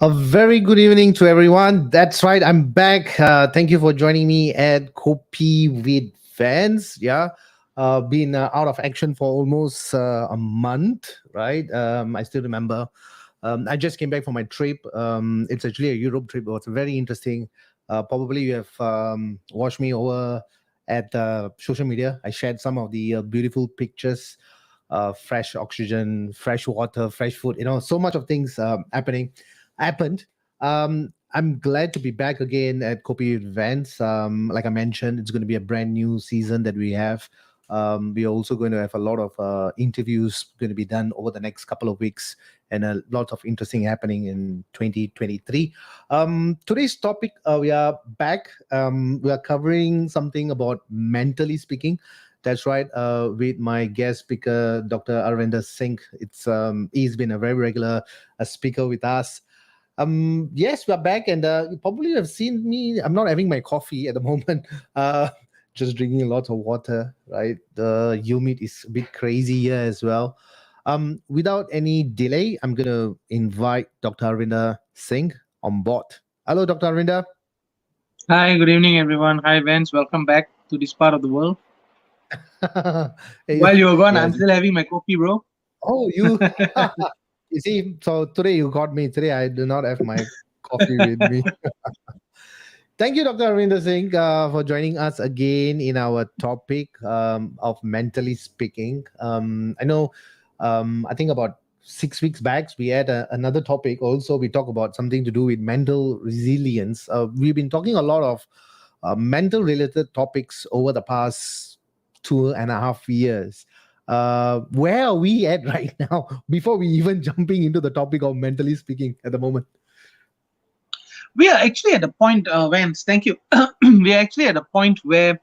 A very good evening to everyone. That's right, I'm back. Thank you for joining me at Kopi with Vans. Yeah, been out of action for almost a month, right? I still remember. I just came back from my trip. It's actually a Europe trip. It was very interesting. Probably you have watched me over at social media. I shared some of the beautiful pictures, fresh oxygen, fresh water, fresh food. So much of things happened. I'm glad to be back again at Kopi Events. Like I mentioned, it's going to be a brand new season that we have. We're also going to have a lot of interviews going to be done over the next couple of weeks, and a lot of interesting happening in 2023. Today's topic, we are back. We are covering something about mentally speaking. That's right. With my guest speaker, Dr. Arvinder Singh. He's been a very regular speaker with us. Yes, we're back, and you probably have seen me. I'm not having my coffee at the moment. Just drinking a lot of water. Right, the humid is a bit crazy here as well. Without any delay, I'm gonna invite Dr. Arvinder Singh on board. Hello, Dr. Arvinder. Hi, good evening, everyone. Hi, Vance. Welcome back to this part of the world. Hey, While you were gone, I'm yes. still having my coffee, bro. Oh, you. You see, so today you got me. Today I do not have my coffee with me. Thank you, Dr. Arvinder Singh, for joining us again in our topic of mentally speaking. I know, I think about 6 weeks back, we had another topic also. We talk about something to do with mental resilience. We've been talking a lot of mental related topics over the past 2.5 years. Where are we at right now before we even jumping into the topic of mentally speaking at the moment? We are actually at a point, Vance, thank you. We are actually at a point where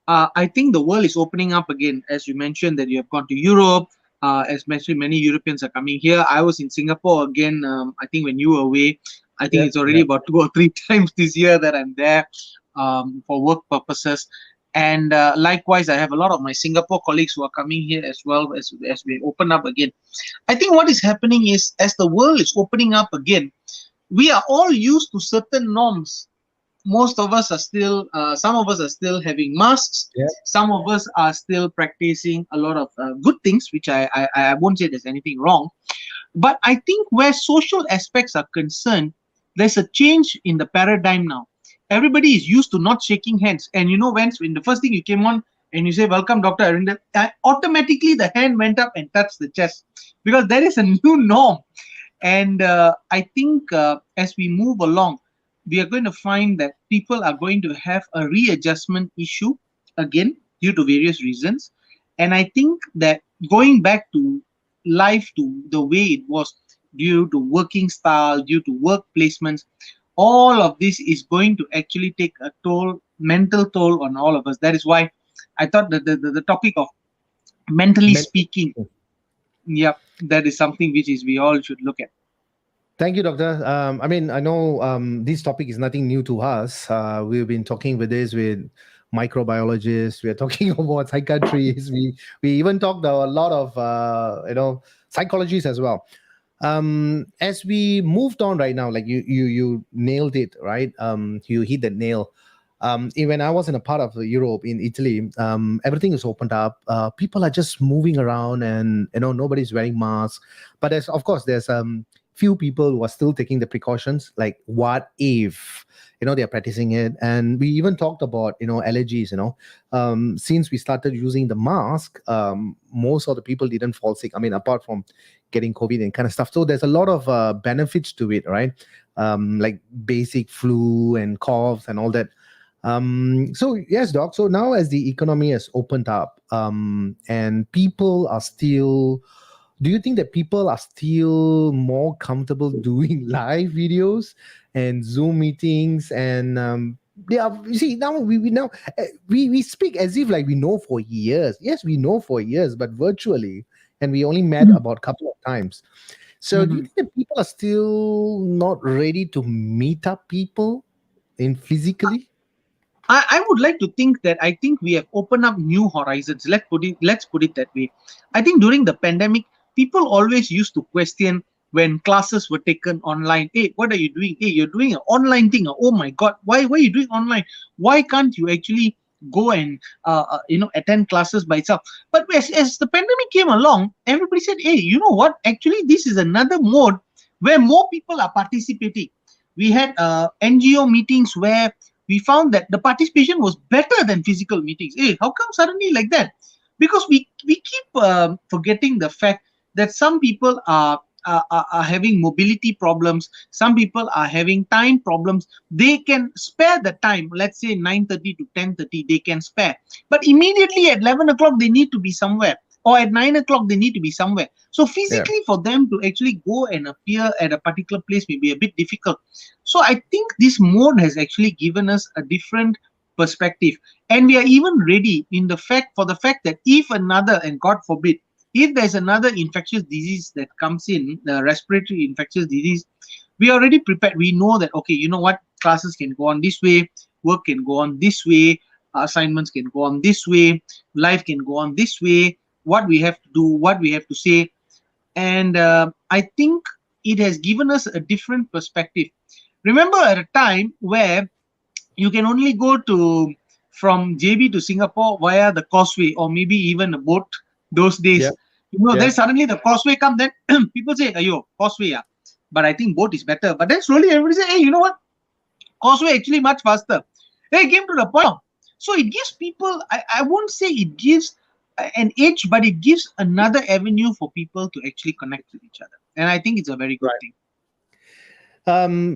I think the world is opening up again. As you mentioned, that you have gone to Europe, especially many Europeans are coming here. I was in Singapore again, I think when you were away. I think Yep, it's already yep. about 2 or 3 times this year that I'm there for work purposes. And likewise, I have a lot of my Singapore colleagues who are coming here as we open up again. I think what is happening is as the world is opening up again, we are all used to certain norms. Most of us are still, some of us are still having masks. Yep. Some of us are still practicing a lot of good things, which I won't say there's anything wrong. But I think where social aspects are concerned, there's a change in the paradigm now. Everybody is used to not shaking hands. And when the first thing you came on and you say, "Welcome, Dr. Arinder," automatically the hand went up and touched the chest because that is a new norm. And I think as we move along, we are going to find that people are going to have a readjustment issue again due to various reasons. And I think that going back to life to the way it was due to working style, due to work placements, all of this is going to actually take a toll, mental toll on all of us. That is why I thought that the topic of mentally Mental. speaking, yep, that is something which is we all should look at. Thank you, Doctor. I mean, I know this topic is nothing new to us. We've been talking with this with microbiologists. We are talking about psychiatrists. We even talked a lot of psychologists as well. As we moved on right now, like you nailed it, right? You hit the nail. When I was in a part of Europe, in Italy, everything is opened up. People are just moving around, and nobody's wearing masks. But there's few people who are still taking the precautions. Like, what if they're practicing it? And we even talked about allergies. Since we started using the mask, most of the people didn't fall sick. I mean, apart from getting COVID and kind of stuff. So there's a lot of benefits to it, right? Like basic flu and coughs and all that. So yes, doc. So now as the economy has opened up, and people are still, do you think that people are still more comfortable doing live videos and Zoom meetings and yeah, you see now we now we speak as if like we know for years. Yes, we know for years, but virtually, and we only met about a couple of times. So do you Mhm. think that people are still not ready to meet up people in physically? I would like to think that I think we have opened up new horizons. Let's put it that way. I think during the pandemic, people always used to question when classes were taken online. Hey, what are you doing? Hey, you're doing an online thing. Oh my God, why are you doing online? Why can't you actually go and attend classes by itself? But as the pandemic came along, everybody said, hey, you know what? Actually, this is another mode where more people are participating. We had NGO meetings where we found that the participation was better than physical meetings. Hey, how come suddenly like that? Because we keep forgetting the fact that some people are having mobility problems. Some people are having time problems. They can spare the time. Let's say 9:30 to 10:30, they can spare. But immediately at 11 o'clock, they need to be somewhere. Or at 9 o'clock, they need to be somewhere. So Yeah. physically, for them to actually go and appear at a particular place may be a bit difficult. So I think this mode has actually given us a different perspective, and we are even ready in the fact for the fact that if another, and God forbid, if there's another infectious disease that comes in, the respiratory infectious disease, we are already prepared. We know that, okay, you know what, classes can go on this way, work can go on this way, assignments can go on this way, life can go on this way, what we have to do, what we have to say. And I think it has given us a different perspective. Remember at a time where you can only go to from JB to Singapore via the causeway or maybe even a boat those Yeah. days. Then Yeah. suddenly the causeway come, then people say, ayo, causeway, yeah. But I think boat is better. But then slowly everybody say, hey, you know what? Causeway actually much faster. They came to the point. So it gives people, I won't say it gives an edge, but it gives another avenue for people to actually connect with each other. And I think it's a very good Right. thing.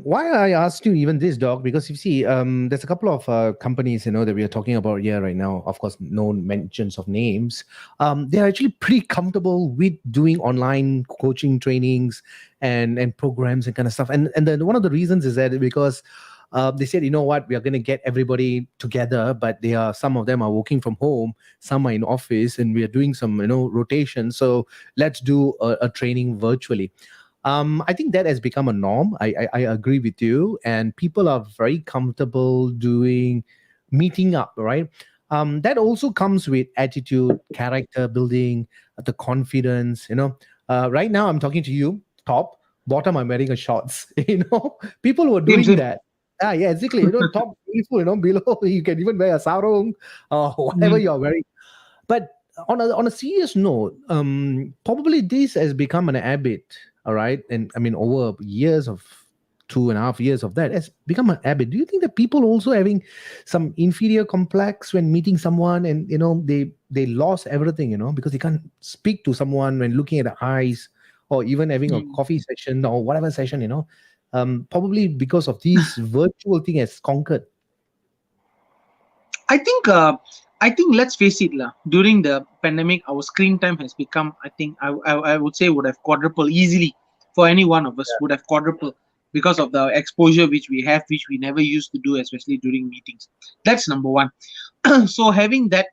Why I asked you even this, Doc, because you see, there's a couple of companies, that we are talking about here right now. Of course, no mentions of names. They're actually pretty comfortable with doing online coaching trainings and programs and kind of stuff. And then one of the reasons is that because they said, you know what, we are going to get everybody together, but they are some of them are working from home, some are in office, and we are doing some rotation. So let's do a training virtually. I think that has become a norm. I agree with you, and people are very comfortable doing meeting up, right? That also comes with attitude, character building, the confidence. Right now I'm talking to you, top, bottom I'm wearing a shorts. People were Same, doing same. that. Yeah, exactly. Top beautiful. Below you can even wear a sarong or whatever Mm. you're wearing. But on a serious note, probably this has become an habit. All right, and I mean over years of 2.5 years of that has become an habit. Do you think that people also having some inferior complex when meeting someone, and they lost everything, because they can't speak to someone when looking at the eyes, or even having a Mm. coffee session or whatever session, probably because of this virtual thing has conquered. I think let's face it lah. During the pandemic, our screen time has become. I think I would say would have quadrupled easily for any one of us. Would have quadrupled because of the exposure which we have, which we never used to do, especially during meetings. That's number one. So having that,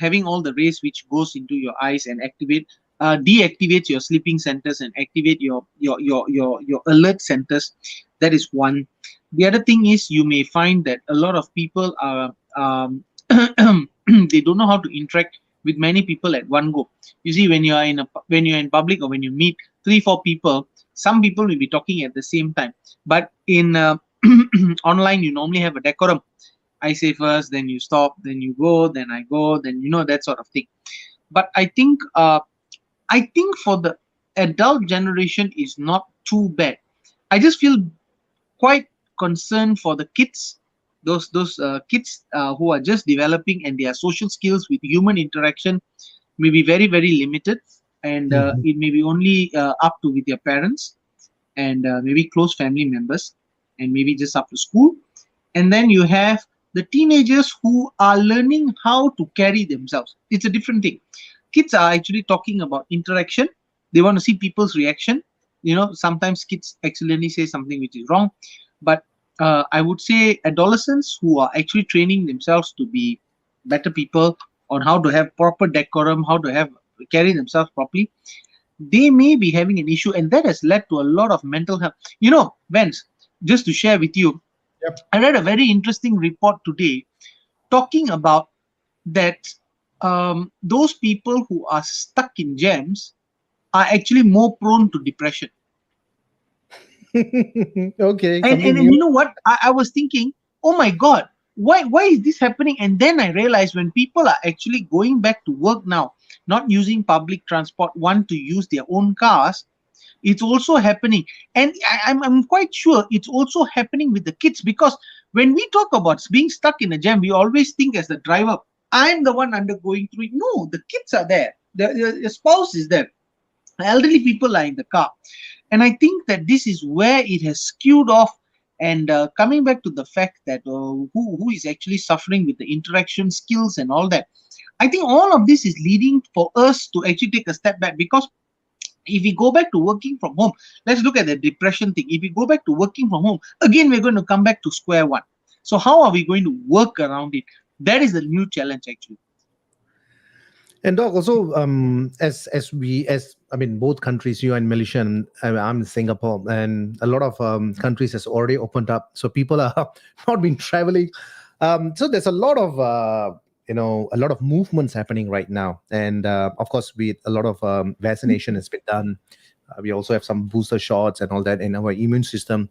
having all the rays which goes into your eyes and deactivates your sleeping centers and activate your alert centers. That is one. The other thing is you may find that a lot of people are they don't know how to interact with many people at one go. You see, when you're in public or when you meet 3 4 people, some people will be talking at the same time. But in online, you normally have a decorum. I say first, then you stop, then you go, then I go, then that sort of thing. But I think for the adult generation is not too bad. I just feel quite concerned for the kids, those kids who are just developing, and their social skills with human interaction may be very very limited, and Mhm. it may be only up to with their parents and maybe close family members, and maybe just up to school. And then you have the teenagers who are learning how to carry themselves. It's a different thing. Kids are actually talking about interaction. They want to see people's reaction. Sometimes kids accidentally say something which is wrong. But I would say adolescents who are actually training themselves to be better people on how to have proper decorum, how to have carry themselves properly, they may be having an issue, and that has led to a lot of mental health. Vance, just to share with you, Yep. I read a very interesting report today talking about that those people who are stuck in jams, are actually more prone to depression. Okay, And, something and new. you know what? I was thinking, oh my God, why is this happening? And then I realized when people are actually going back to work now, not using public transport, want to use their own cars, it's also happening. And I'm quite sure it's also happening with the kids, because when we talk about being stuck in a jam, we always think as the driver, I'm the one undergoing through it. No, the kids are there. The spouse is there. Elderly people are in the car. And I think that this is where it has skewed off. And coming back to the fact that who is actually suffering with the interaction skills and all that, I think all of this is leading for us to actually take a step back. Because if we go back to working from home, let's look at the depression thing. If we go back to working from home, again, we're going to come back to square one. So how are we going to work around it? That is the new challenge, actually. And Doc, also, as I mean, both countries, you and Malaysia, and I'm in Singapore, and a lot of countries has already opened up, so people are not been traveling. So there's a lot of a lot of movements happening right now, and of course, with a lot of vaccination has been done. We also have some booster shots and all that in our immune system.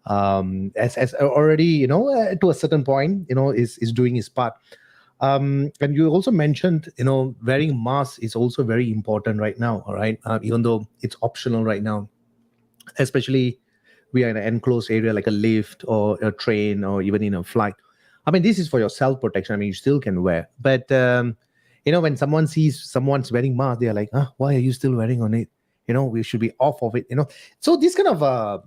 As already to a certain point, is doing its part. And you also mentioned, wearing masks is also very important right now. All right, even though it's optional right now, especially we are in an enclosed area like a lift or a train or even in a flight. I mean, this is for your self protection. I mean, you still can wear, but when someone sees someone's wearing mask, they're like, why are you still wearing on it? We should be off of it. So these kind of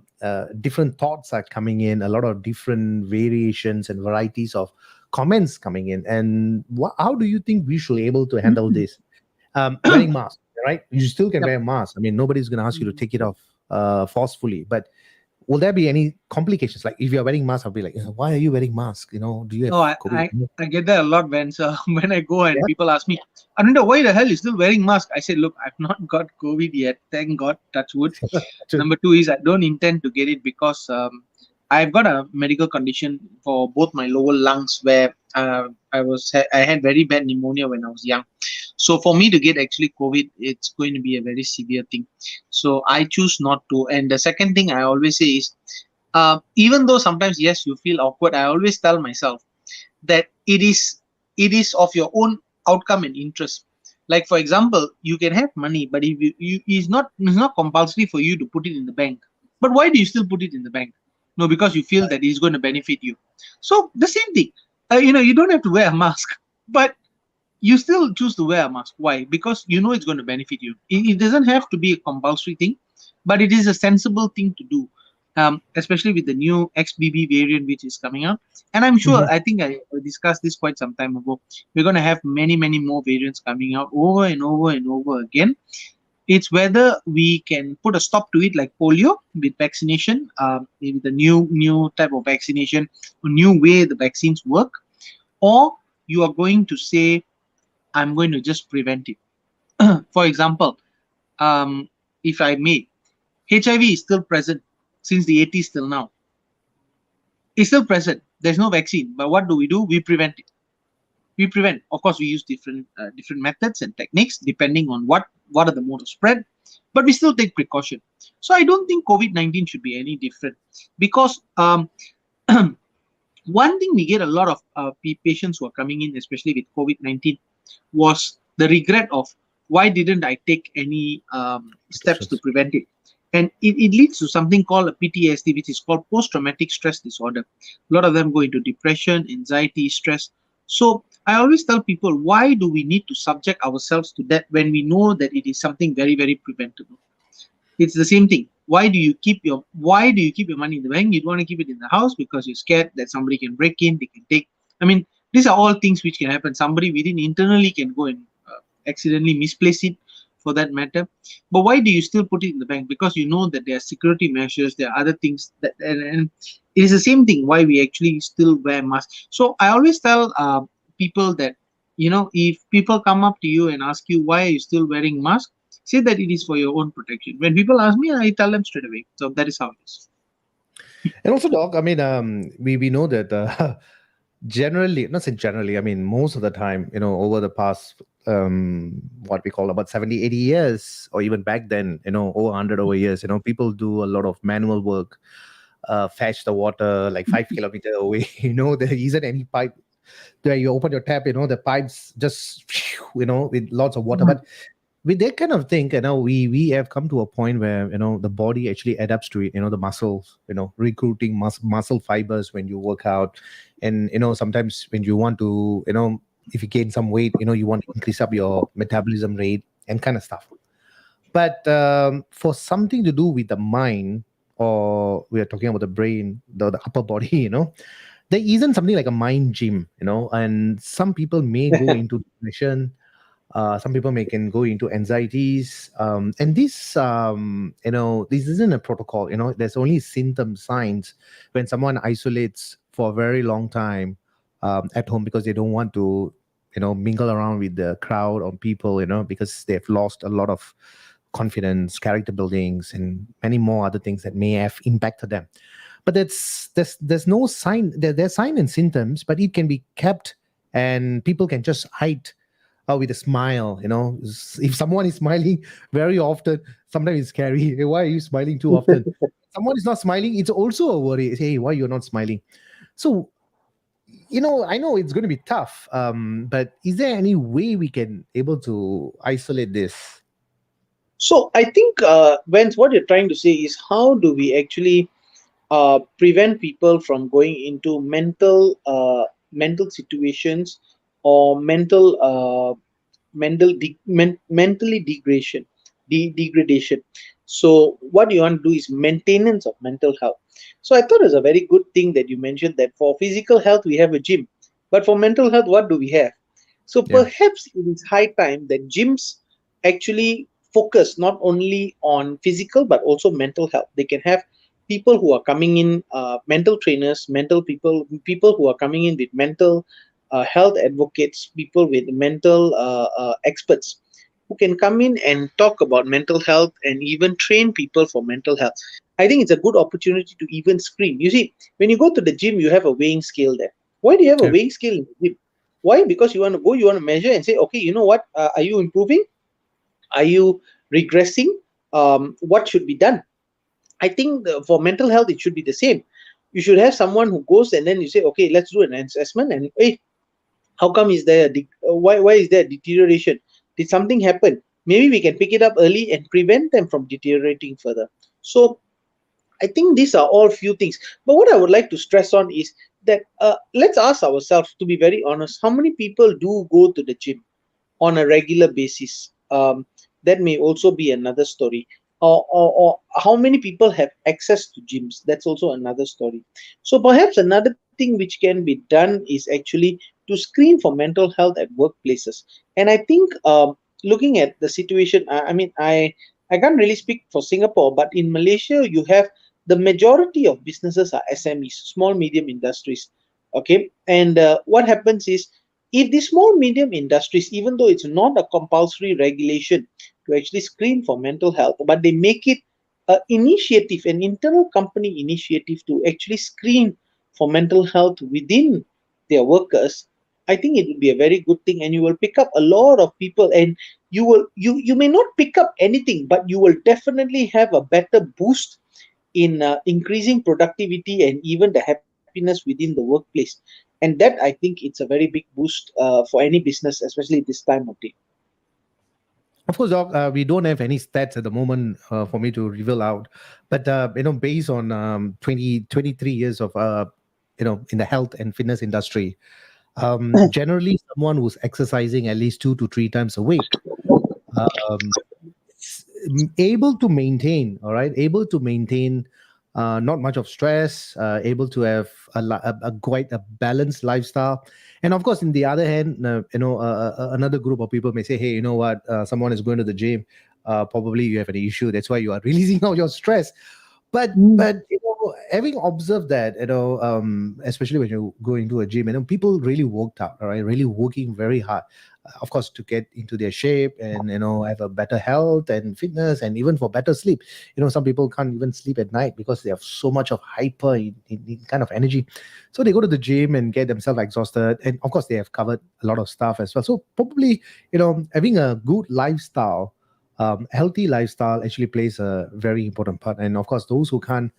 different thoughts are coming in, a lot of different variations and varieties of comments coming in. And how do you think we should be able to handle this? Wearing mask, right? You still can Yep. wear mask. I mean, nobody's going to ask you to take it off forcefully, but will there be any complications? Like if you're wearing mask, I'll be like, why are you wearing mask? Do you have Oh, I, COVID? I, I get that a lot when when I go and Yeah. people ask me, Arvinder, why the hell you still wearing mask? I say, look, I've not got COVID yet. Thank God, touch wood. True. Number two is I don't intend to get it because I've got a medical condition for both my lower lungs where I had very bad pneumonia when I was young. So for me to get actually COVID, it's going to be a very severe thing. So I choose not to. And the second thing I always say is, even though sometimes yes you feel awkward, I always tell myself that it is of your own outcome and interest. Like for example, you can have money, but if it's not compulsory for you to put it in the bank. But why do you still put it in the bank? No, because you feel that it's going to benefit you. So the same thing, you don't have to wear a mask, but you still choose to wear a mask. Why? Because you know it's going to benefit you. It doesn't have to be a compulsory thing, but it is a sensible thing to do, especially with the new XBB variant which is coming out. And I'm sure, Mhm. I think I discussed this quite some time ago. We're going to have many, many more variants coming out over and over and over again. It's whether we can put a stop to it, like polio with vaccination, in the new type of vaccination, a new way the vaccines work, or you are going to say, I'm going to just prevent it. For example, if I may, HIV is still present since the 80s till now. It's still present. There's no vaccine, but what do? We prevent it. We prevent. Of course, we use different methods and techniques depending on what are the mode of spread, but we still take precaution. So I don't think COVID-19 should be any different, because one thing we get a lot of patients who are coming in, especially with COVID-19, was the regret of why didn't I take any steps to Precautions. prevent it. And it leads to something called a PTSD, which is called post-traumatic stress disorder. A lot of them go into depression, anxiety, stress. So I always tell people, why do we need to subject ourselves to that when we know that it is something very, very preventable? It's the same thing. Why do you keep your money in the bank? You don't want to keep it in the house because you're scared that somebody can break in, they can take. I mean, these are all things which can happen. Somebody within internally can go and accidentally misplace it, for that matter. But why do you still put it in the bank? Because you know that there are security measures, there are other things that, and it is the same thing why we actually still wear masks. So I always tell people that, if people come up to you and ask you why are you still wearing mask, say that it is for your own protection. When people ask me, I tell them straight away. So that is how it is. And also, Doc, I mean, we know that Generally, not say generally, I mean, most of the time, over the past, what we call about 70, 80 years, or even back then, over 100 over years, people do a lot of manual work, fetch the water like 5 kilometers away. There isn't any pipe where you open your tap, the pipes just, with lots of water. But with that kind of thing, we have come to a point where the body actually adapts to it. The muscles, recruiting muscle fibers when you work out, and sometimes when you want to, if you gain some weight, you want to increase up your metabolism rate and kind of stuff. But for something to do with the mind, or we are talking about the brain, the upper body, there isn't something like a mind gym, and some people may go into depression. Some people may can go into anxieties, and this isn't a protocol. There's only symptom signs when someone isolates for a very long time at home because they don't want to mingle around with the crowd or people, because they've lost a lot of confidence, character buildings, and many more other things that may have impacted them. But there's no sign. There's sign and symptoms, but it can be kept, and people can just hide with a smile. If someone is smiling very often, sometimes it's scary. Hey, why are you smiling too often? Someone is not smiling, it's also a worry. Hey, why you're not smiling? So, I know it's going to be tough, but is there any way we can able to isolate this? So I think, Vance, what you're trying to say is how do we actually prevent people from going into mental situations or mentally degradation. So what you want to do is maintenance of mental health. So I thought it was a very good thing that you mentioned that for physical health we have a gym, but for mental health what do we have? So Yeah. perhaps it is high time that gyms actually focus not only on physical but also mental health. They can have people who are coming in, mental trainers, mental people who are coming in with mental health advocates, people with mental experts who can come in and talk about mental health and even train people for mental health. I think it's a good opportunity to even screen. You see, when you go to the gym, you have a weighing scale there. Why do you have a Yeah. weighing scale in the gym? Why? Because you want to go, you want to measure and say, okay, you know what? Are you improving? Are you regressing? What should be done? I think for mental health, it should be the same. You should have someone who goes and then you say, okay, let's do an assessment. And hey, how come is there why is there deterioration? Did something happen? Maybe we can pick it up early and prevent them from deteriorating further. So I think these are all few things. But what I would like to stress on is that let's ask ourselves, to be very honest, how many people do go to the gym on a regular basis? That may also be another story. Or how many people have access to gyms? That's also another story. So perhaps another thing which can be done is actually to screen for mental health at workplaces. And I think looking at the situation, I can't really speak for Singapore, but in Malaysia, you have the majority of businesses are SMEs, small medium industries. Okay, and what happens is if the small medium industries, even though it's not a compulsory regulation to actually screen for mental health, but they make it an initiative, an internal company initiative to actually screen for mental health within their workers, I think it would be a very good thing, and you will pick up a lot of people, and you may not pick up anything, but you will definitely have a better boost in increasing productivity and even the happiness within the workplace. And that I think it's a very big boost for any business, especially this time of day. Of course, Doc, we don't have any stats at the moment for me to reveal out. But, based on 23 years of, in the health and fitness industry, generally someone who's exercising at least 2 to 3 times a week, um, able to maintain, all right, able to maintain not much of stress, able to have a quite a balanced lifestyle. And of course, in the other hand, another group of people may say, hey, you know what, someone is going to the gym, probably you have an issue, that's why you are releasing out your stress. Mm. but having observed that, especially when you go into a gym, people really worked out, all right, really working very hard, of course, to get into their shape and have a better health and fitness, and even for better sleep. Some people can't even sleep at night because they have so much of hyper in kind of energy, so they go to the gym and get themselves exhausted, and of course they have covered a lot of stuff as well. So probably having a good lifestyle, healthy lifestyle actually plays a very important part. And of course, those who can't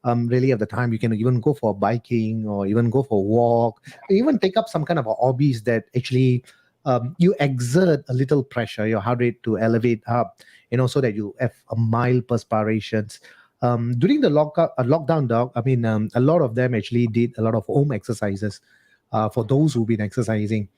really have the time, you can even go for biking or even go for a walk, or even take up some kind of a hobbies that actually you exert a little pressure, your heart rate to elevate up, so that you have a mild perspirations. During the lockdown, dog, I mean, a lot of them actually did a lot of home exercises for those who've been exercising.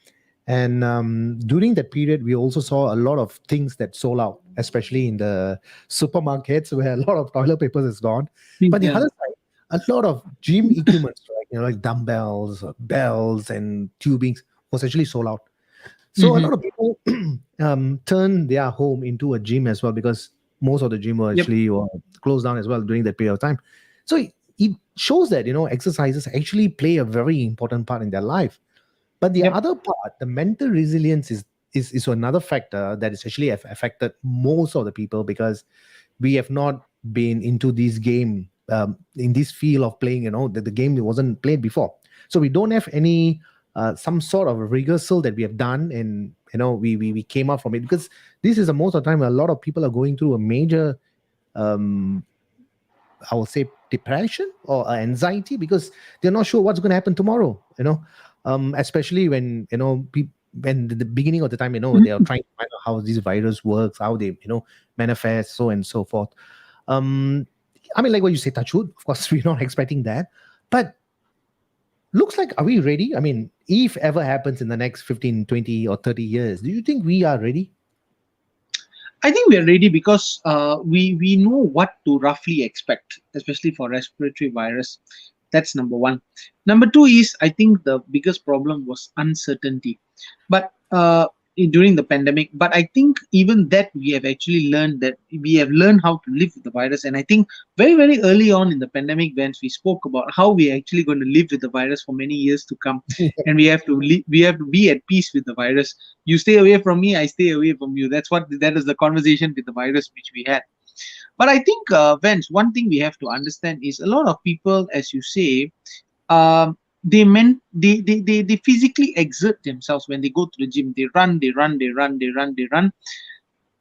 And during that period, we also saw a lot of things that sold out, especially in the supermarkets where a lot of toilet papers is gone. But the Yeah. other side, a lot of gym equipment, right? Like dumbbells, bells, and tubings was actually sold out. So a Hmm. lot of people turned their home into a gym as well, because most of the gym were Yep. actually closed down as well during that period of time. So it shows that exercises actually play a very important part in their life. But the Yep. other part, the mental resilience is another factor that is actually affected most of the people, because we have not been into this game, in this field of playing, that the game wasn't played before. So we don't have any some sort of rehearsal that we have done, and we came up from it, because this is the most of the time a lot of people are going through a major, um, I will say, depression or anxiety, because they're not sure what's going to happen tomorrow. Especially when when the beginning of the time, they are trying to find out how this virus works, how they manifest, so and so forth. Um, I mean, like what you say, touch wood. Of course, we're not expecting that, but looks like, are we ready? I mean, if ever happens in the next 15, 20, or 30 years, do you think we are ready? I think we are ready because we know what to roughly expect, especially for respiratory virus. That's number one. Number two is, I think the biggest problem was uncertainty. But during the pandemic, but I think even that we have actually learned that we have learned how to live with the virus. And I think very early on in the pandemic, when we spoke about how we are actually going to live with the virus for many years to come, and we have to be at peace with the virus. You stay away from me, I stay away from you. That is the conversation with the virus which we had. But I think, Vance, one thing we have to understand is a lot of people, as you say, they physically exert themselves when they go to the gym. They run, they run.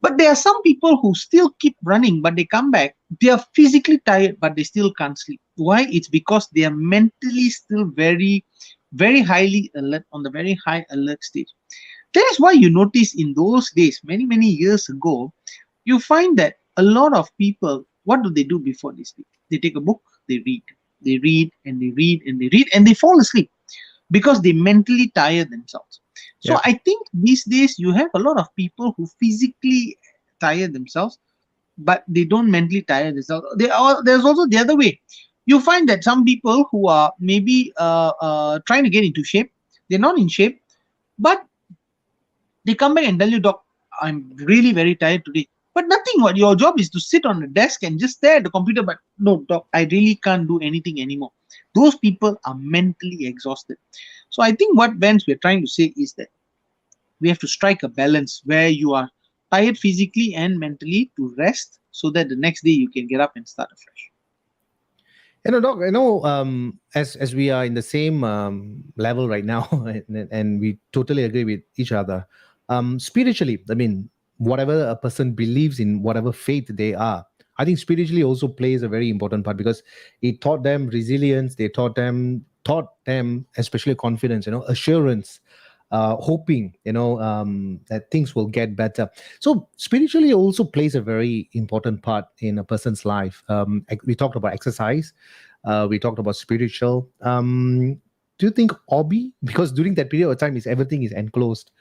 But there are some people who still keep running, but they come back. They are physically tired, but they still can't sleep. Why? It's because they are mentally still very highly alert, on the very high alert stage. That is why you notice in those days, many years ago, you find that a lot of people, what do they do before they sleep? They take a book, they read. They read and they read and they read and they fall asleep because they mentally tire themselves. So Yep. I think these days you have a lot of people who physically tire themselves, but they don't mentally tire themselves. There's also the other way. You find that some people who are maybe trying to get into shape, they're not in shape, but they come back and tell you, Doc, I'm really very tired today. But nothing. What your job is to sit on the desk and just stare at the computer. But no, Doc, I really can't do anything anymore. Those people are mentally exhausted. So I think what Vance we're trying to say is that we have to strike a balance where you are tired physically and mentally to rest, so that the next day you can get up and start afresh. Doc, as we are in the same level right now, and we totally agree with each other. Spiritually, I mean, whatever a person believes in, whatever faith they are, I think spiritually also plays a very important part, because it taught them resilience. They taught them especially confidence, assurance, hoping, that things will get better. So spiritually also plays a very important part in a person's life. We talked about exercise, we talked about spiritual. Do you think hobby? Because during that period of time, is everything is enclosed.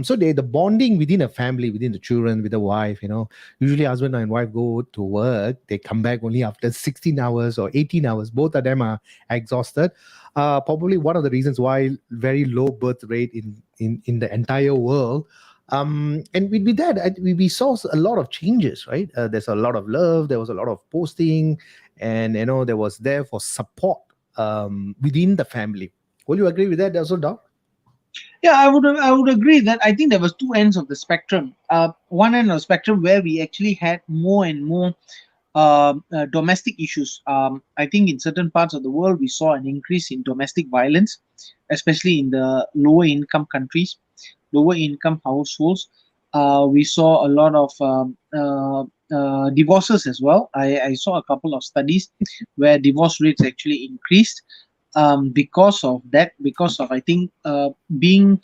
So the bonding within a family, within the children, with the wife, usually husband and wife go to work, they come back only after 16 hours or 18 hours. Both of them are exhausted. Probably one of the reasons why very low birth rate in the entire world. And with that, we saw a lot of changes, right? There's a lot of love. There was a lot of posting, and there was there for support within the family. Will you agree with that also, Doc? Yeah, I would agree that I think there was two ends of the spectrum. One end of the spectrum where we actually had more and more domestic issues. I think in certain parts of the world we saw an increase in domestic violence, especially in the lower income countries, lower income households. We saw a lot of divorces as well. I saw a couple of studies where divorce rates actually increased because of that, because of I think being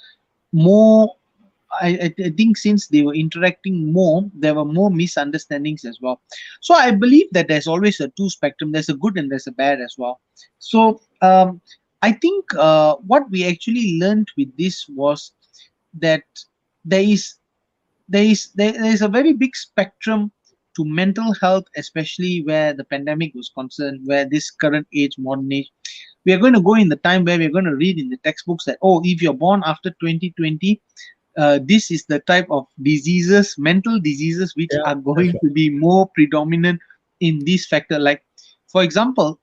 more I think since they were interacting more, there were more misunderstandings as well. So I believe that there's always a two spectrum. There's a good and there's a bad as well. So I think what we actually learned with this was that there is there is a very big spectrum to mental health, especially where the pandemic was concerned, where this current age, modern age, we are going to go in the time where we're going to read in the textbooks that, oh, if you're born after 2020, this is the type of diseases, mental diseases, which Yeah, are that's going right. to be more predominant in this factor. Like, for example,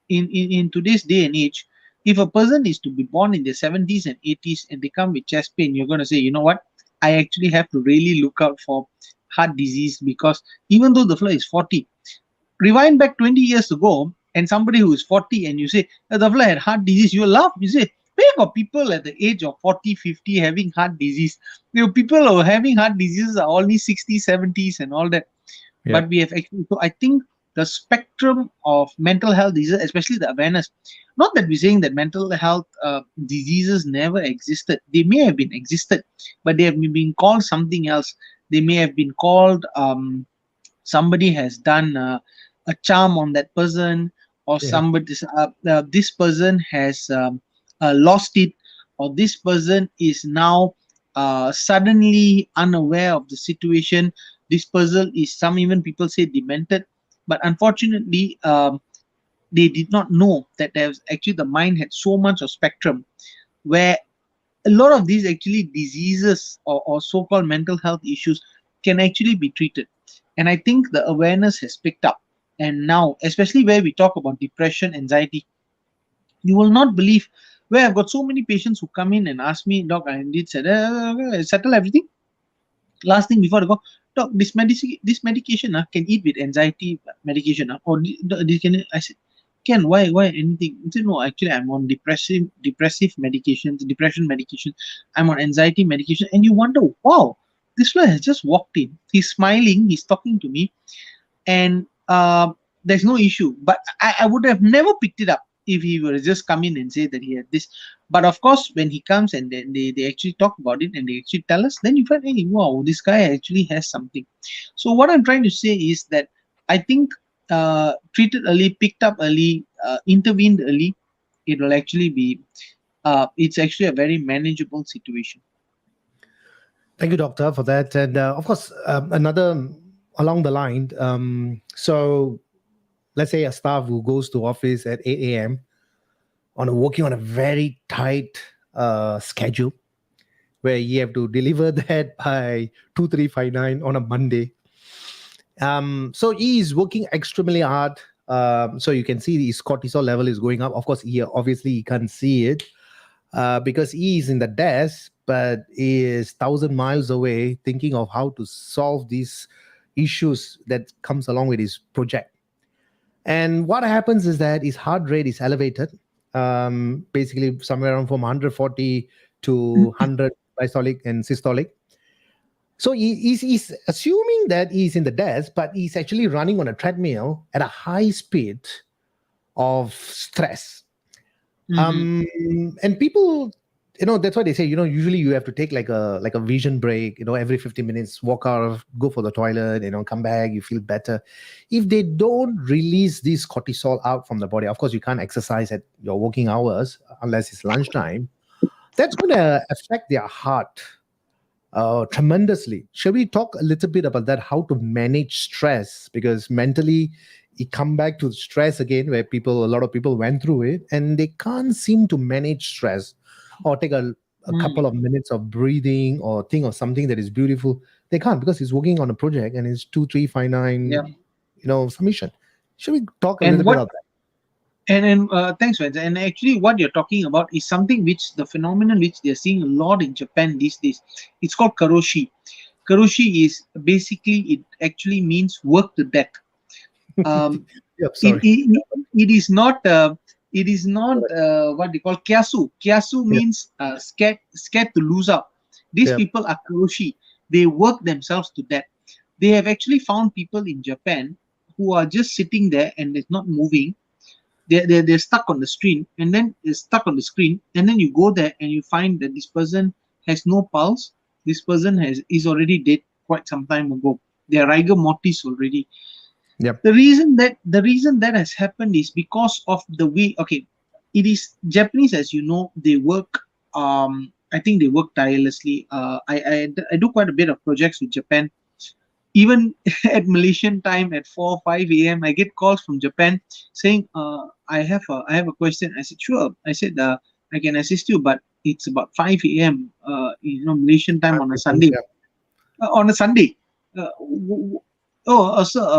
in today's day and age, if a person is to be born in the 70s and 80s and they come with chest pain, you're going to say, you know what? I actually have to really look out for heart disease, because even though the fella is 40, rewind back 20 years ago and somebody who is 40 and you say, the fella had heart disease, you laugh. You say, where got people at the age of 40, 50 having heart disease? People who are having heart diseases are only 60s, 70s and all that. Yeah. But we have actually, so I think the spectrum of mental health diseases, especially the awareness, not that we're saying that mental health diseases never existed. They may have been existed, but they have been called something else. They may have been called somebody has done a charm on that person, or Yeah. somebody this person has lost it, or this person is now suddenly unaware of the situation. This person is, some even people say, demented, but unfortunately they did not know that there's actually, the mind had so much of spectrum, where a lot of these actually diseases, or so-called mental health issues, can actually be treated. And I think the awareness has picked up, and now, especially where we talk about depression, anxiety, you will not believe where I've got so many patients who come in and ask me, doc, I indeed said, settle everything. Last thing before I go, doc, this medication can eat with anxiety medication, or this can, I said, can, why anything? He said, no, actually I'm on depressive medications, depression medication, I'm on anxiety medication. And you wonder, wow, this guy has just walked in, he's smiling, he's talking to me, and there's no issue. But I would have never picked it up if he were just come in and say that he had this. But of course, when he comes and then they actually talk about it and they actually tell us, then you find, hey, wow, this guy actually has something. So what I'm trying to say is that I think treated early, picked up early, intervened early, it will actually be it's actually a very manageable situation. Thank you, doctor, for that. And of course, another along the line. So let's say a staff who goes to office at 8 a.m. Working on a very tight schedule, where you have to deliver that by 2359 on a Monday. So he is working extremely hard. So you can see his cortisol level is going up. Of course, he obviously he can't see it because he is in the desk, but he is 1,000 miles away, thinking of how to solve these issues that comes along with his project. And what happens is that his heart rate is elevated, basically somewhere around from 140 to 100 diastolic and systolic. So he's assuming that he's in the desk, but he's actually running on a treadmill at a high speed of stress. Mhm. Um, and people, that's why they say, usually you have to take like a vision break, every 50 minutes, walk out, go for the toilet, come back, you feel better. If they don't release this cortisol out from the body, of course, you can't exercise at your working hours unless it's lunchtime. That's going to affect their heart tremendously. Shall we talk a little bit about that? How to manage stress? Because mentally, you come back to stress again, where a lot of people went through it, and they can't seem to manage stress, or take a couple Mm. of minutes of breathing, or think of something that is beautiful. They can't, because he's working on a project and it's 2359, Yeah. submission. Should we talk a And little bit what of that? and thanks, Vance. And actually, what you're talking about is something which the phenomenon which they're seeing a lot in Japan these days. It's called karoshi. Karoshi is basically, it actually means work to death. Um, Yep, it, sorry. it, it is not what they call kiasu. Kiasu Yep, means scared to lose out. These yep, people are karoshi. They work themselves to death. They have actually found people in Japan who are just sitting there and it's not moving. They're stuck on the screen, and then they're stuck on the screen, and then you go there and you find that this person has no pulse. This person is already dead quite some time ago. They're rigor mortis already. yep, The reason that has happened is because of the way, okay, it is Japanese, as you know, they work, I think they work tirelessly. I do quite a bit of projects with Japan. Even at Malaysian time at 4 5 a.m. I get calls from Japan saying, I have a question. I said, sure. I said, I can assist you, but it's about 5 a.m. Malaysian time on a Sunday. yep. On a Sunday. Sir,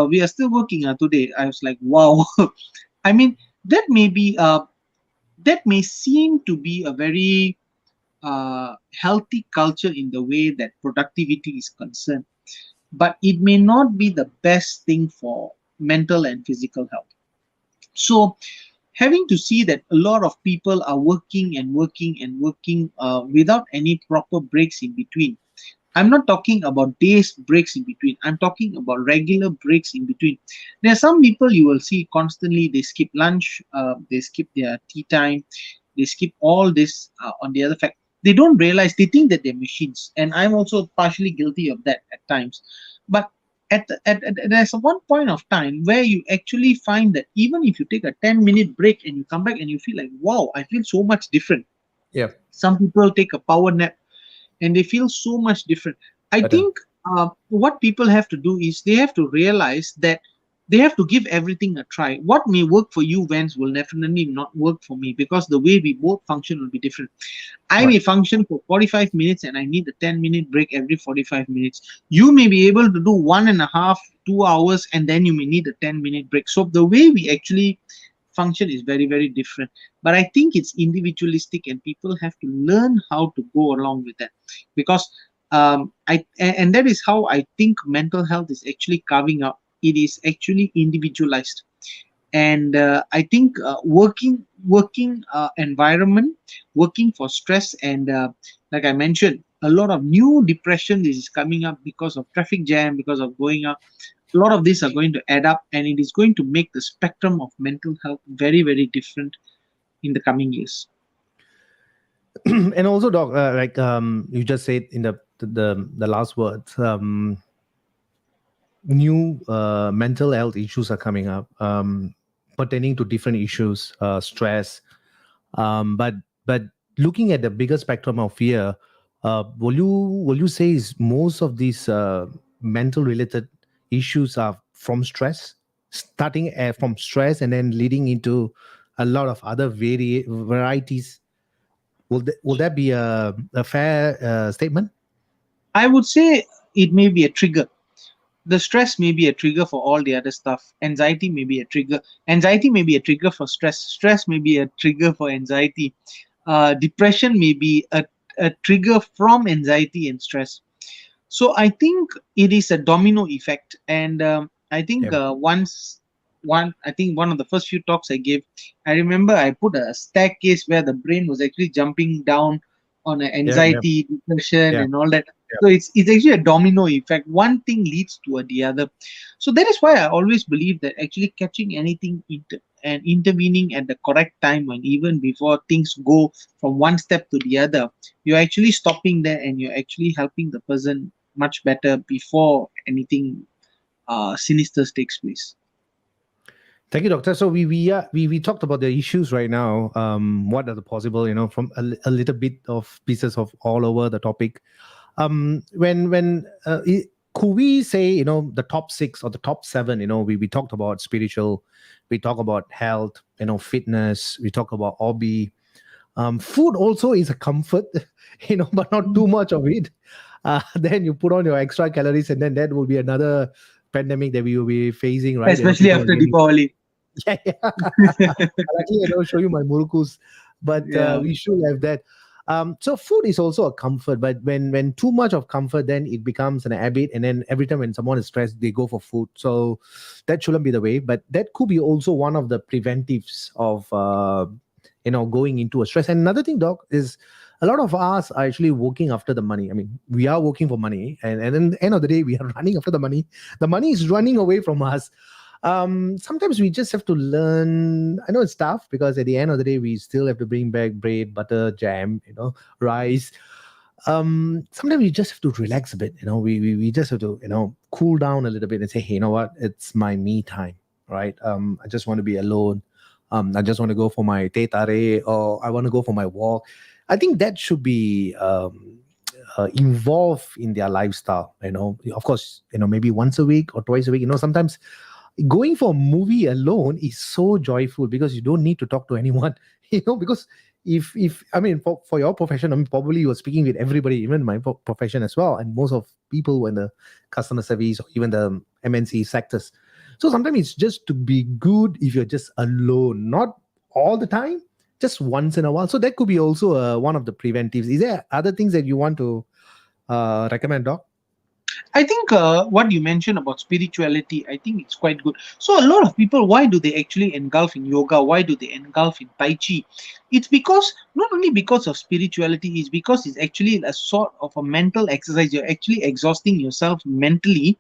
we are still working today. I was like, wow. I mean, that may be that may seem to be a very healthy culture in the way that productivity is concerned, but it may not be the best thing for mental and physical health. So, having to see that a lot of people are working and working and working without any proper breaks in between. I'm not talking about days breaks in between. I'm talking about regular breaks in between. There are some people you will see constantly, they skip lunch, they skip their tea time, they skip all this on the other fact. They don't realize, they think that they're machines. And I'm also partially guilty of that at times. But there's one point of time where you actually find that even if you take a 10-minute break and you come back and you feel like, wow, I feel so much different. Yep. Some people take a power nap and they feel so much different. I Better. think what people have to do is they have to realize that they have to give everything a try. What may work for you, Vance, will definitely not work for me because the way we both function will be different. I Right. may function for 45 minutes and I need a 10-minute break every 45 minutes. You may be able to do 1.5, 2 hours, and then you may need a 10-minute break. So the way we actually function is very, very different. But I think it's individualistic and people have to learn how to go along with that. Because and that is how I think mental health is actually carving out. It is actually individualized. And I think working environment, working for stress, and like I mentioned, a lot of new depression is coming up because of traffic jam, because of going up. A lot of these are going to add up, and it is going to make the spectrum of mental health very, very different in the coming years. And also, doc, like you just said in the last words, new mental health issues are coming up, pertaining to different issues, stress. But looking at the bigger spectrum of fear, will you say is most of these mental related issues are from stress, starting from stress and then leading into a lot of other varieties? Will that be a fair statement? I would say it may be a trigger. The stress may be a trigger for all the other stuff. Anxiety may be a trigger. Anxiety may be a trigger for stress. Stress may be a trigger for anxiety. Depression may be a trigger from anxiety and stress. So I think it is a domino effect, and I think Yeah. I think one of the first few talks I gave, I remember I put a staircase where the brain was actually jumping down on Yeah. Yeah. anxiety, depression, Yeah. and all that. Yeah. So it's actually a domino effect. One thing leads to the other. So that is why I always believe that actually catching anything and intervening at the correct time, and even before things go from one step to the other, you're actually stopping there and you're actually helping the person much better before anything sinister takes place. Thank you, doctor. So we talked about the issues right now. What are the possible, from a little bit of pieces of all over the topic. Could we say, the top six or the top seven? We talked about spiritual, we talk about health, fitness, we talk about hobby. Food also is a comfort, but not too much of it. Then you put on your extra calories, and then that will be another pandemic that we will be facing, right? Especially People are after getting Deepavali. yeah, yeah. Luckily, I don't show you my murukus, but Yeah. we should have that. So food is also a comfort, but when too much of comfort, then it becomes an habit, and then every time when someone is stressed, they go for food. So that shouldn't be the way. But that could be also one of the preventives of going into a stress. And another thing, doc, is a lot of us are actually working after the money. I mean, we are working for money, and then the end of the day, we are running after the money. The money is running away from us. Sometimes we just have to learn. I know it's tough because at the end of the day we still have to bring back bread, butter, jam, rice. Sometimes we just have to relax a bit. We just have to cool down a little bit and say, hey, you know what, it's my me time, right? I just want to be alone. I just want to go for my teh tarik, or I want to go for my walk. I think that should be involved in their lifestyle. Of course, maybe once a week or twice a week. Sometimes going for a movie alone is so joyful because you don't need to talk to anyone. Because if I mean, for your profession, I mean, probably you're speaking with everybody, even my profession as well, and most of people who are in the customer service or even the MNC sectors. So sometimes it's just to be good if you're just alone, not all the time, just once in a while. So that could be also one of the preventives. Is there other things that you want to recommend, doc? I think what you mentioned about spirituality, I think it's quite good. So a lot of people, why do they actually engulf in yoga? Why do they engulf in Tai Chi? It's because not only because of spirituality, it's because it's actually a sort of a mental exercise. You're actually exhausting yourself mentally.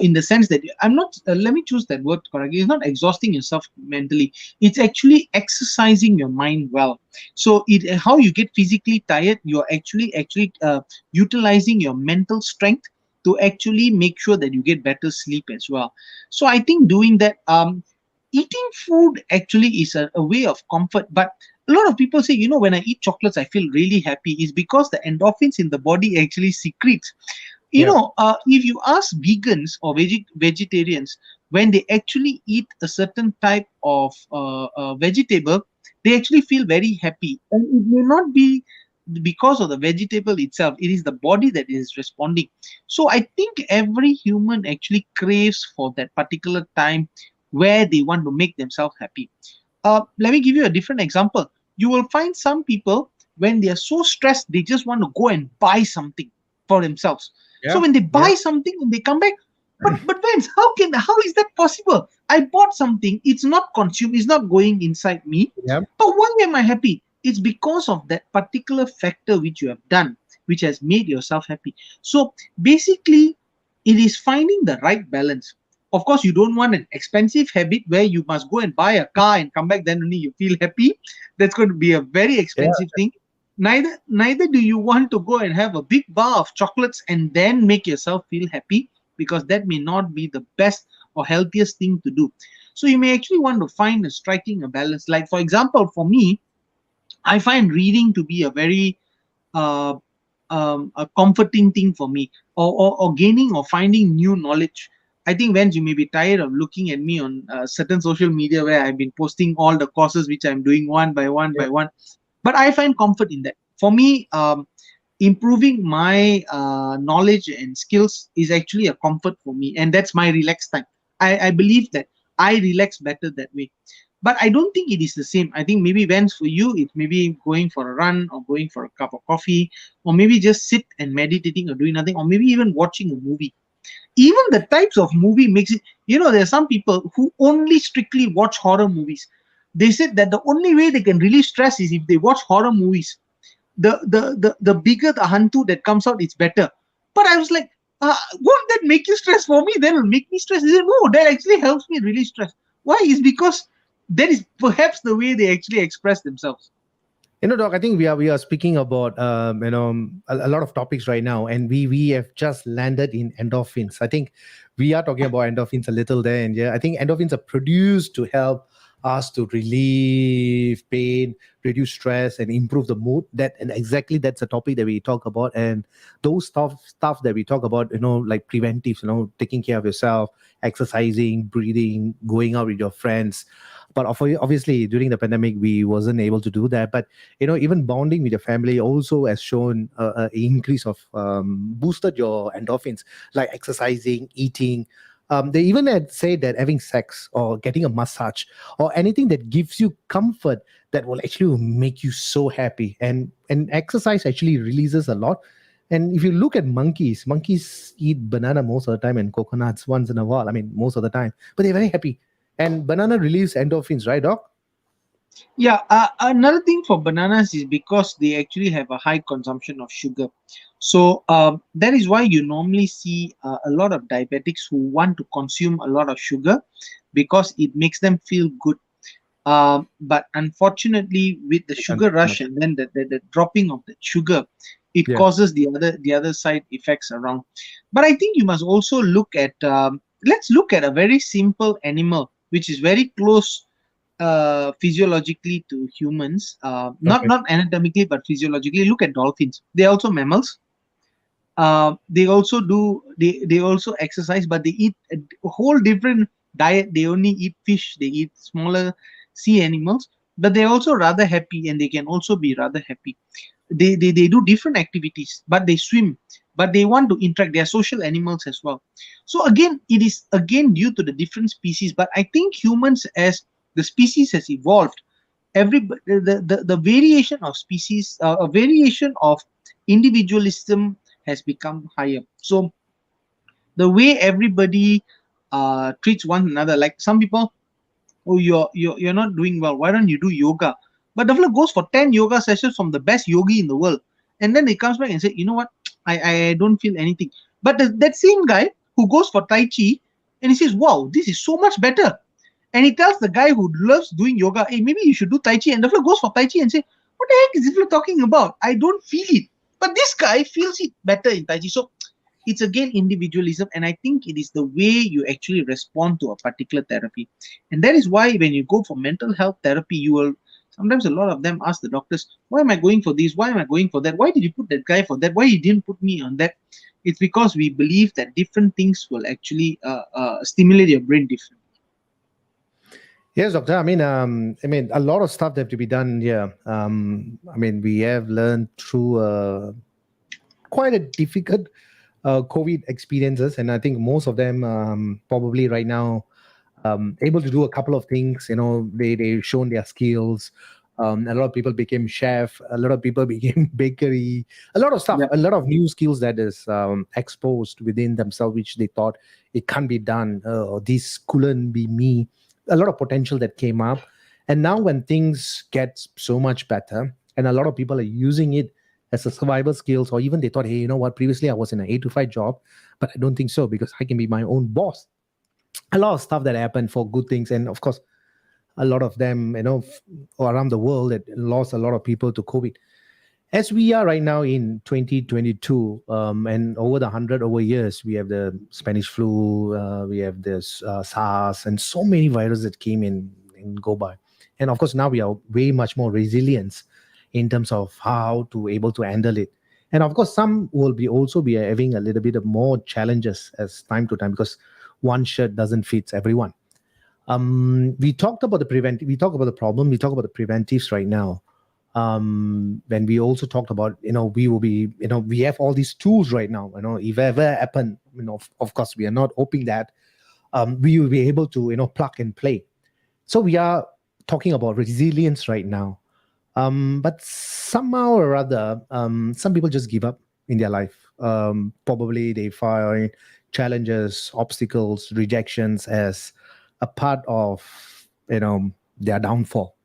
In the sense that I'm not, let me choose that word correctly. It's not exhausting yourself mentally. It's actually exercising your mind well. So how you get physically tired, you're actually utilizing your mental strength to actually make sure that you get better sleep as well. So I think doing that, eating food actually is a way of comfort. But a lot of people say, when I eat chocolates, I feel really happy. Is because the endorphins in the body actually secrete. Yeah. If you ask vegans or vegetarians, when they actually eat a certain type of vegetable, they actually feel very happy. And it may not be because of the vegetable itself, it is the body that is responding. So I think every human actually craves for that particular time where they want to make themselves happy. Let me give you a different example. You will find some people, when they are so stressed, they just want to go and buy something for themselves. So Yeah. when they Yeah. buy something and they come back, but Vince, how is that possible? I bought something, it's not consumed, it's not going inside me. Yeah. But why am I happy? It's because of that particular factor which you have done, which has made yourself happy. So basically, it is finding the right balance. Of course, you don't want an expensive habit where you must go and buy a car and come back, then only you feel happy. That's going to be a very Yeah. expensive thing. Neither do you want to go and have a big bar of chocolates and then make yourself feel happy, because that may not be the best or healthiest thing to do. So you may actually want to find striking a balance. Like for example, for me, I find reading to be a very uh, a comforting thing for me, or gaining or finding new knowledge. I think when you may be tired of looking at me on certain social media where I've been posting all the courses which I'm doing one by one Yeah. by one, but I find comfort in that. For me, improving my knowledge and skills is actually a comfort for me, and that's my relaxed time. I believe that I relax better that way. But I don't think it is the same. I think maybe when for you, it may be going for a run or going for a cup of coffee, or maybe just sit and meditating or doing nothing, or maybe even watching a movie. Even the types of movie makes it, there are some people who only strictly watch horror movies. They said that the only way they can relieve stress is if they watch horror movies. The bigger the hantu that comes out, it's better. But I was like, won't that make you stress? For me, that will make me stress. He said, no, that actually helps me release stress. Why? Is because that is perhaps the way they actually express themselves. Doc, I think we are speaking about a lot of topics right now, and we have just landed in endorphins. I think we are talking about endorphins a little there, and yeah, I think endorphins are produced to help us to relieve pain, reduce stress, and improve the mood. That and exactly that's the topic that we talk about, and those stuff that we talk about, like preventives, taking care of yourself, exercising, breathing, going out with your friends. But obviously during the pandemic we wasn't able to do that. But even bonding with your family also has shown a increase of boosted your endorphins, like exercising, eating, They even had said that having sex or getting a massage or anything that gives you comfort, that will actually make you so happy. And exercise actually releases a lot. And if you look at monkeys eat banana most of the time and coconuts once in a while. I mean, most of the time, but they're very happy. And banana relieves endorphins, right, Doc? Yeah, another thing for bananas is because they actually have a high consumption of sugar. So that is why you normally see a lot of diabetics who want to consume a lot of sugar because it makes them feel good. But unfortunately, with the They can't sugar enough. rush and then the dropping of the sugar, it Yeah. causes the other side effects around. But I think you must also look at let's look at a very simple animal which is very close physiologically to humans, not Okay. not anatomically but physiologically. Look at dolphins. They're also mammals. They also they also exercise, but they eat a whole different diet. They only eat fish, they eat smaller sea animals, but they're also rather happy and they can also be rather happy. They do different activities, but they swim, but they want to interact. They are social animals as well. So again, it is again due to the different species, but I think humans, as the species has evolved, the variation of species, a variation of individualism has become higher. So the way everybody treats one another, like some people, oh, you're not doing well, why don't you do yoga? But the fellow goes for 10 yoga sessions from the best yogi in the world, and then he comes back and say, you know what, I don't feel anything. But that same guy who goes for tai chi, and he says, wow, this is so much better. And he tells the guy who loves doing yoga, hey, maybe you should do tai chi. And the fellow goes for tai chi and say, what the heck is this fellow talking about? I don't feel it. But this guy feels it better in tai chi. So it's again individualism, and I think it is the way you actually respond to a particular therapy. And that is why when you go for mental health therapy, you will sometimes, a lot of them ask the doctors, why am I going for this, why am I going for that, why did you put that guy for that, why you didn't put me on that? It's because we believe that different things will actually stimulate your brain differently. Yes, doctor. I mean, a lot of stuff that have to be done here. I mean, we have learned through quite a difficult COVID experiences, and I think most of them probably right now able to do a couple of things. You know, they've shown their skills. A lot of people became chef. A lot of people became bakery. A lot of stuff. Yeah. A lot of new skills that is exposed within themselves, which they thought it can't be done, or this couldn't be me. A lot of potential that came up, and now when things get so much better, and a lot of people are using it as a survival skills, or even they thought, hey, you know what? Previously, I was in an 8 to 5 job, but I don't think so because I can be my own boss. A lot of stuff that happened for good things, and of course a lot of them, around the world, that lost a lot of people to COVID. As we are right now in 2022, and over the 100 over years, we have the Spanish flu, we have this SARS, and so many viruses that came in go by. And of course now we are way much more resilient in terms of how to able to handle it. And of course some will be also be having a little bit of more challenges as time to time, because one shirt doesn't fit everyone. We talked about the we talk about the problem, we talk about the preventives right now. When we also talked about, we will be, we have all these tools right now, if ever happen, of course we are not hoping that we will be able to, plug and play. So we are talking about resilience right now. But somehow or other, some people just give up in their life. Probably they find challenges, obstacles, rejections as a part of, their downfall.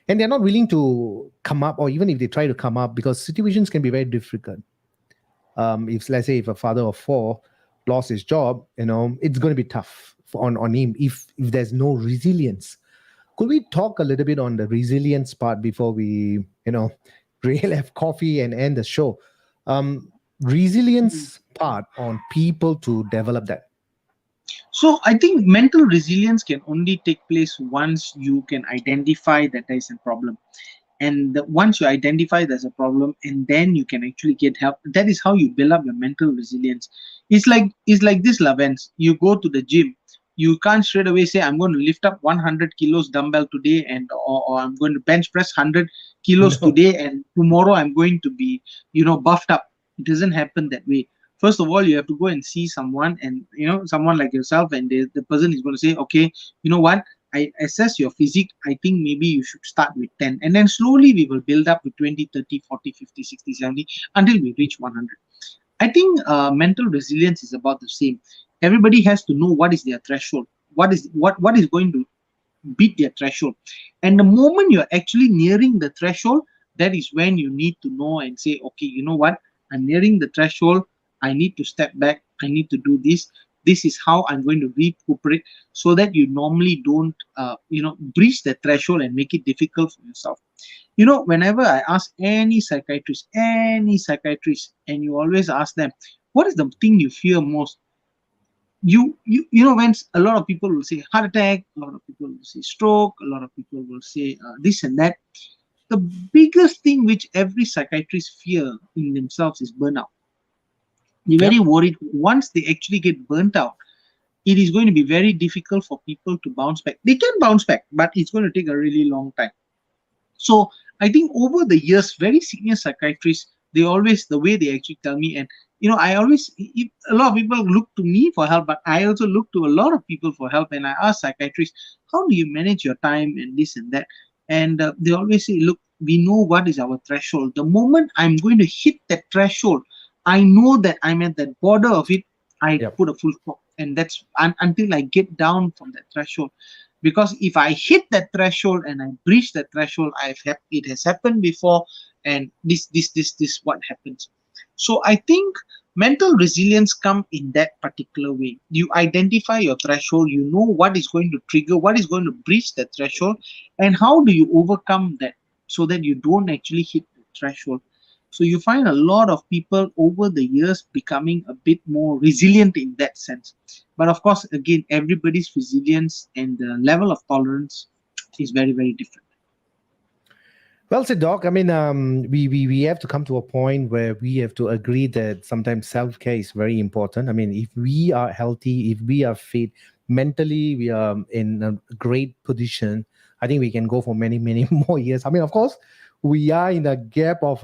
And they're not willing to come up, or even if they try to come up, because situations can be very difficult. If, let's say, if a father of four lost his job, it's going to be tough on him if there's no resilience. Could we talk a little bit on the resilience part before we, really have coffee and end the show? Resilience part on people to develop that. So I think mental resilience can only take place once you can identify that there is a problem. And once you identify there's a problem, and then you can actually get help, that is how you build up your mental resilience. It's like this, Lavens. You go to the gym, you can't straight away say, I'm going to lift up 100 kilos dumbbell today, and or I'm going to bench press 100 kilos No. today, and tomorrow I'm going to be buffed up. It doesn't happen that way. First of all, you have to go and see someone, and someone like yourself, and the person is going to say, okay, you know what, I assess your physique, I think maybe you should start with 10, and then slowly we will build up with 20, 30, 40, 50, 60, 70 until we reach 100. I think mental resilience is about the same. Everybody has to know what is their threshold, what is going to beat their threshold. And the moment you're actually nearing the threshold, that is when you need to know and say, okay, you know what, I'm nearing the threshold, I need to step back, I need to do this. This is how I'm going to recuperate, so that you normally don't breach the threshold and make it difficult for yourself. Whenever I ask any psychiatrist, and you always ask them, what is the thing you fear most? When a lot of people will say heart attack, a lot of people will say stroke, a lot of people will say this and that. The biggest thing which every psychiatrist fear in themselves is burnout. They're very Yep. worried once they actually get burnt out, it is going to be very difficult for people to bounce back. They can bounce back, but it's going to take a really long time. So I think over the years, very senior psychiatrists, they always, the way they actually tell me, and I always, a lot of people look to me for help, but I also look to a lot of people for help, and I ask psychiatrists, how do you manage your time and this and that? And they always say, look, we know what is our threshold. The moment I'm going to hit that threshold, I know that I'm at that border of it. I Yep. put a full stop, and that's until I get down from that threshold. Because if I hit that threshold and I breach that threshold, it has happened before, and this what happens. So I think mental resilience come in that particular way. You identify your threshold, you know what is going to trigger, what is going to breach that threshold, and how do you overcome that so that you don't actually hit the threshold. So you find a lot of people over the years becoming a bit more resilient in that sense. But of course, again, everybody's resilience and the level of tolerance is very, very different. Well said, Doc. I mean, we have to come to a point where we have to agree that sometimes self care is very important. I mean, if we are healthy, if we are fit, mentally we are in a great position, I think we can go for many, many more years. I mean, of course, we are in a gap of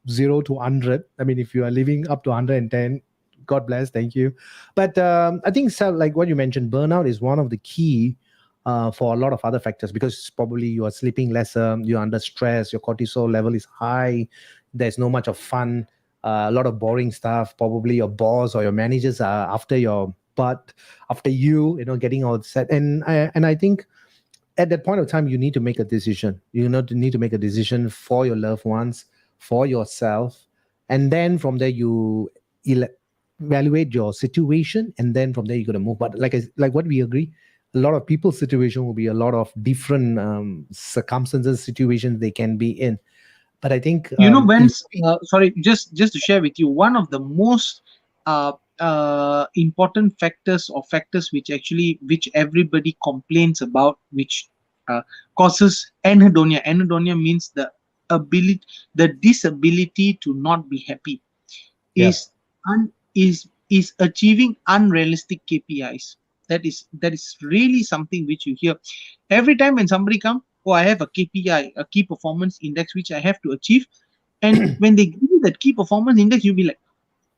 0 to 100. I mean, if you are living up to 110, God bless, thank you. But I think, like what you mentioned, burnout is one of the key for a lot of other factors, because probably you are sleeping lesser, you're under stress, your cortisol level is high, there's no much of fun, a lot of boring stuff. Probably your boss or your managers are after your butt, after getting all set. And I think at that point of time, you need to make a decision. You need to make a decision for your loved ones, for yourself, and then from there you ele- evaluate your situation, and then from there you're going to move. But like what we agree, a lot of people's situation will be a lot of different circumstances, situations they can be in. But I think When if we, sorry, just to share with you, one of the most important factors, or factors which everybody complains about, which uh, causes anhedonia. Anhedonia means the disability to not be happy, yeah, is is achieving unrealistic KPIs. That is really something which you hear every time when somebody come. Oh, I have a KPI, a key performance index, which I have to achieve. And when they give you that key performance index, you'll be like,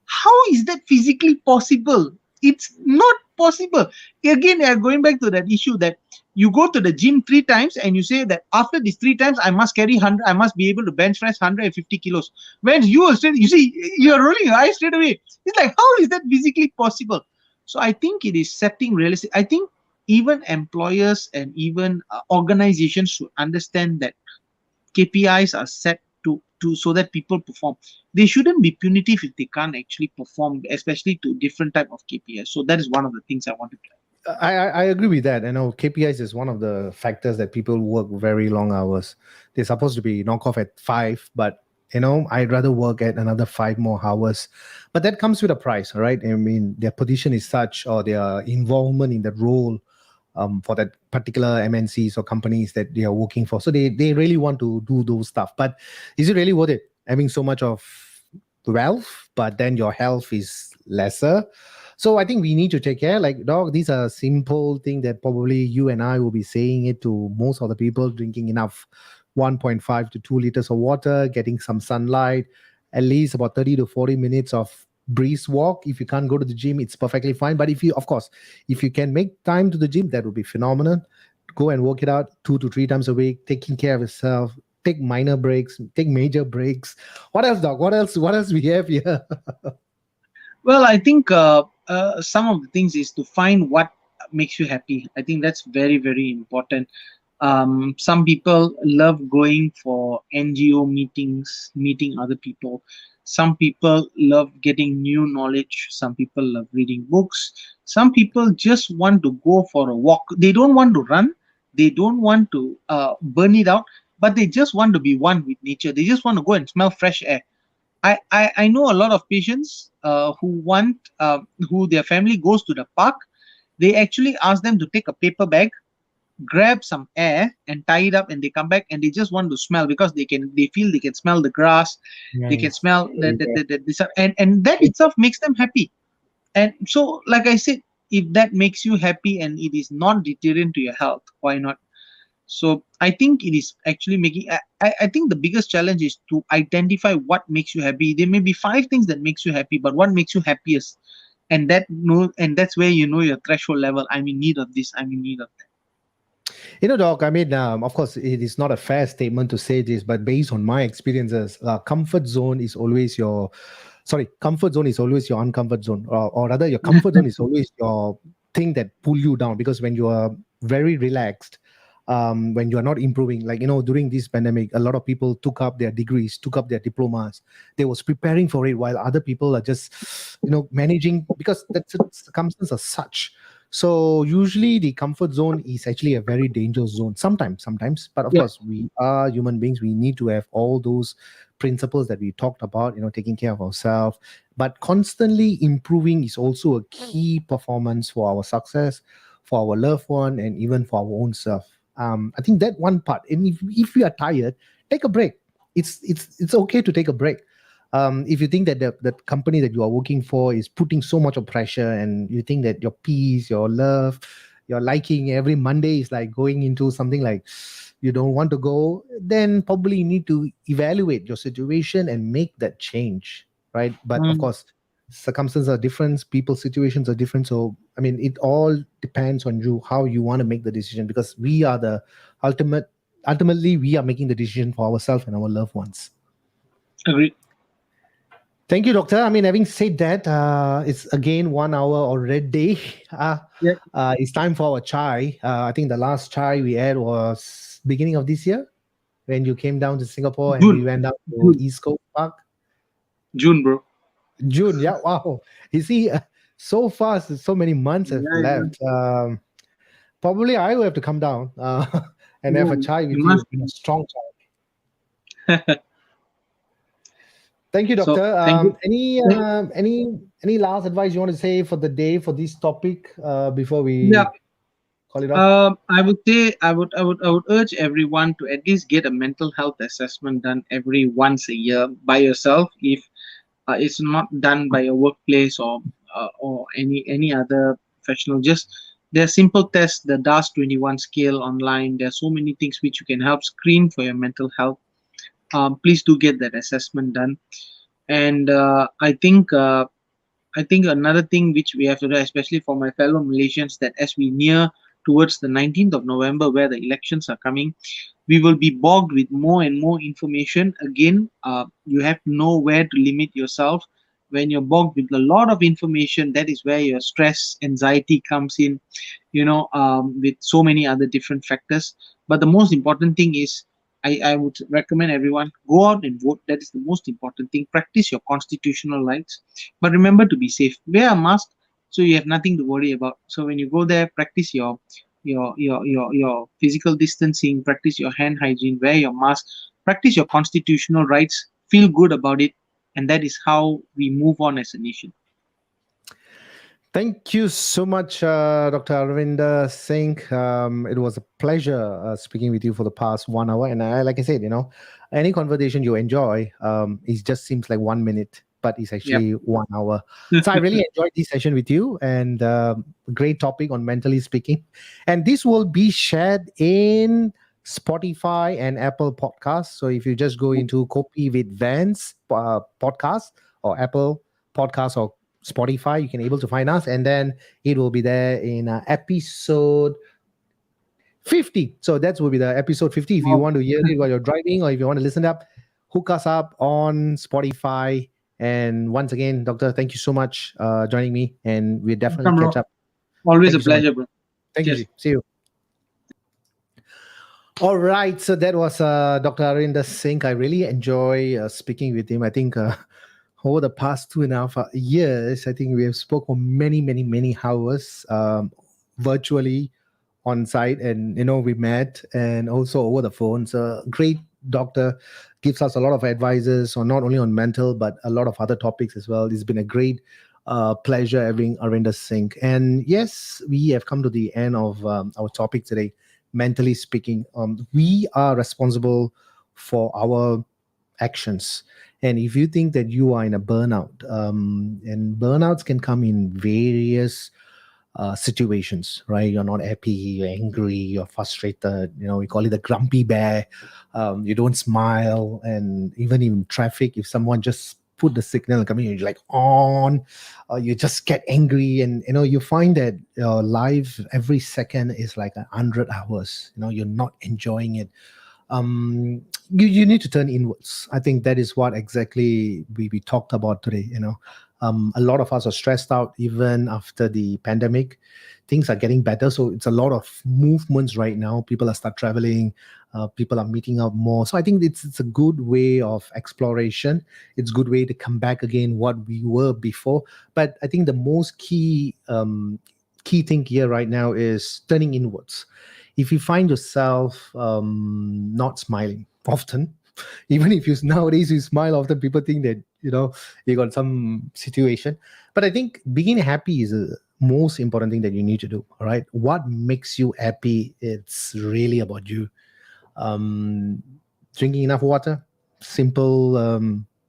how is that physically possible? It's not possible. Again, going back to that issue that you go to the gym 3 times and you say that after these 3 times I must carry 100, I must be able to bench press 150 kilos. When you are straight, you see, you're rolling your eyes straight away. It's like, how is that physically possible? So I think it is setting realistic. I think even employers and even organizations should understand that KPIs are set to so that people perform. They shouldn't be punitive if they can't actually perform, especially to different type of KPIs. So that is one of the things I wanted to. I agree with that. I know KPIs is one of the factors that people work very long hours. They're supposed to be knock off at 5, but I'd rather work at another 5 more hours. But that comes with a price, right? I mean, their position is such, or their involvement in that role for that particular MNCs or companies that they are working for. So they really want to do those stuff. But is it really worth it? Having so much of wealth, but then your health is lesser. So I think we need to take care. Like, dog, these are simple things that probably you and I will be saying it to most of the people: drinking enough 1.5 to 2 liters of water, getting some sunlight, at least about 30 to 40 minutes of brisk walk. If you can't go to the gym, it's perfectly fine. But if you, of course, if you can make time to the gym, that would be phenomenal. Go and work it out 2 to 3 times a week, taking care of yourself. Take minor breaks, take major breaks. What else, Doc? What else? What else we have here? Well, I think some of the things is to find what makes you happy. I think that's very, very important. Some people love going for NGO meetings, meeting other people. Some people love getting new knowledge. Some people love reading books. Some people just want to go for a walk. They don't want to run. They don't want to burn it out, but they just want to be one with nature. They just want to go and smell fresh air. I know a lot of patients who their family goes to the park. They actually ask them to take a paper bag, grab some air and tie it up, and they come back and they just want to smell because they feel they can smell the grass, they can Nice. smell and that itself makes them happy. And so, like I said, if that makes you happy and it is not deterrent to your health, why not? So I think it is actually making. I think the biggest challenge is to identify what makes you happy. There may be five things that makes you happy, but what makes you happiest, and that's where you know your threshold level. I'm in need of this. I'm in need of that. Doc, I mean, of course, it is not a fair statement to say this, but based on my experiences, comfort zone is always your, sorry, comfort zone is always your uncomfort zone, or rather, your comfort zone is always your thing that pull you down. Because when you are very relaxed, when you are not improving, like during this pandemic, a lot of people took up their degrees, took up their diplomas. They was preparing for it, while other people are just, managing because that's circumstances are such. So usually the comfort zone is actually a very dangerous zone. Sometimes, but of Yeah. course we are human beings. We need to have all those principles that we talked about. Taking care of ourselves, but constantly improving is also a key performance for our success, for our loved one, and even for our own self. I think that one part. And if we are tired, take a break. It's okay to take a break. If you think that the company that you are working for is putting so much of pressure, and you think that your peace, your love, your liking every Monday is like going into something like you don't want to go, then probably you need to evaluate your situation and make that change, right? But of Mm, course, circumstances are different, people's situations are different. So I mean, it all depends on you how you want to make the decision, because we are the ultimately we are making the decision for ourselves and our loved ones. agreed. Thank you, doctor. I mean, having said that, it's again 1 hour already. Uh, Yeah. it's time for our chai. I think the last chai we had was beginning of this year when you came down to Singapore and June, we went down to June, East Coast Park. June, bro. June, yeah, wow. You see, so fast, so many months have Yeah, yeah. left. Probably I will have to come down and have a No, chai you with you, must. a strong chai. Thank you, So doctor. thank you. Any last advice you want to say for the day for this topic before Yeah. we call it off? I would say I would urge everyone to at least get a mental health assessment done every once a year by yourself. If it's not done by a workplace or any other professional, just there are simple tests, the DAS 21 scale online. There are so many things which you can help screen for your mental health. Please do get that assessment done. And I think another thing which we have to do, especially for my fellow Malaysians, that as we near towards the 19th of November, where the elections are coming, we will be bogged with more and more information. Again, you have to know where to limit yourself. When you're bogged with a lot of information, that is where your stress, anxiety comes in, with so many other different factors. But the most important thing is, I would recommend everyone go out and vote. That is the most important thing. Practice your constitutional rights, but remember to be safe. Wear a mask so you have nothing to worry about. So when you go there, practice your physical distancing, practice your hand hygiene, wear your mask, practice your constitutional rights, feel good about it, and that is how we move on as a nation. Thank you so much, Dr. Arvinder Singh. It was a pleasure speaking with you for the past 1 hour. And like I said, any conversation you enjoy, it just seems like 1 minute, but it's Yep. actually 1 hour. So I really enjoyed this session with you, and great topic on mentally speaking. And this will be shared in Spotify and Apple Podcasts. So if you just go into Kopi with Vans podcast or Apple podcast or Spotify. You can able to find us, and then it will be there in episode 50. So that will be the episode 50. If you Wow. want to hear it while you're driving, or if you want to listen up, hook us up on Spotify. And once again, Doctor, thank you so much joining me, and we'll definitely Welcome, catch bro. up. Always Thank a you so much. pleasure, bro. Thank you, Cheers. G. See you. All right, so that was Dr. Arvinder Singh. I really enjoy speaking with him. I think over the past 2.5 years, I think we have spoken many, many, many hours virtually on site, and we met, and also over the phone. So great doctor, gives us a lot of advices on not only on mental but a lot of other topics as well. It's been a great pleasure having Arvinder Singh. And yes, we have come to the end of our topic today. Mentally speaking, we are responsible for our actions. And if you think that you are in a burnout, and burnouts can come in various situations, right? You're not happy, you're angry, you're frustrated. We call it the grumpy bear. You don't smile, and even in traffic, if someone just put the signal coming, you're like on, you just get angry, and you find that your life every second is like 100 hours. You're not enjoying it. You need to turn inwards. I think that is what exactly we talked about today. A lot of us are stressed out even after the pandemic. Things are getting better, so it's a lot of movements right now. People are start traveling, people are meeting up more. So I think it's a good way of exploration. It's a good way to come back again what we were before. But I think the most key thing here right now is turning inwards. If you find yourself not smiling often, even if you nowadays you smile often, people think that you got some situation. But I think being happy is the most important thing that you need to do. All right, what makes you happy? It's really about you. um, Drinking enough water, simple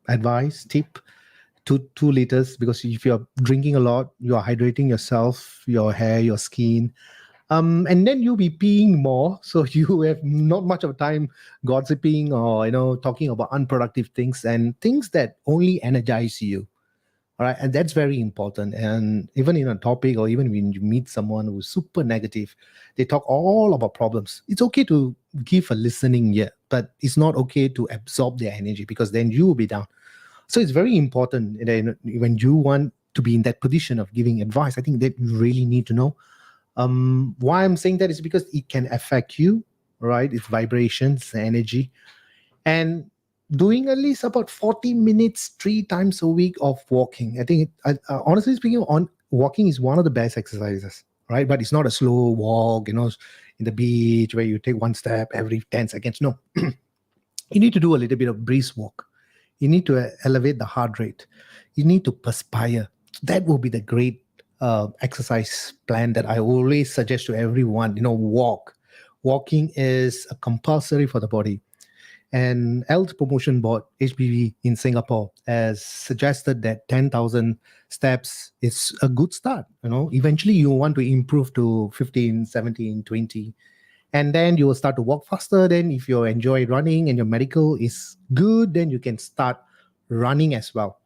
advice tip, 2 liters, because if you're drinking a lot, you are hydrating yourself, your hair, your skin. And then you'll be peeing more, so you have not much of time gossiping or talking about unproductive things and things that only energize you. All right, and that's very important. And even in a topic, or even when you meet someone who's super negative, they talk all about problems. It's okay to give a listening ear, but it's not okay to absorb their energy, because then you will be down. So it's very important that when you want to be in that position of giving advice, I think that you really need to know. Why I'm saying that is because it can affect you, right? It's vibrations, energy, and doing at least about 40 minutes 3 times a week of walking. I think, honestly speaking, on walking is one of the best exercises, right? But it's not a slow walk, in the beach where you take one step every 10 seconds. No, you need to do a little bit of brisk walk. You need to elevate the heart rate. You need to perspire. That will be the great exercise plan that I always suggest to everyone. Walk. Walking is a compulsory for the body. And Health Promotion Board, HPV, in Singapore has suggested that 10,000 steps is a good start. Eventually you want to improve to 15, 17, 20, and then you will start to walk faster. Then if you enjoy running and your medical is good, then you can start running as well.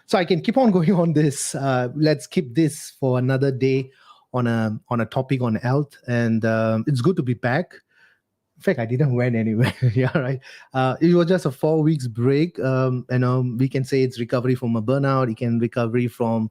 So I can keep on going on this. Let's keep this for another day on a topic on health. And it's good to be back. In fact, I didn't went anywhere. Yeah, right. It was just a 4 weeks break. We can say it's recovery from a burnout. It can recovery from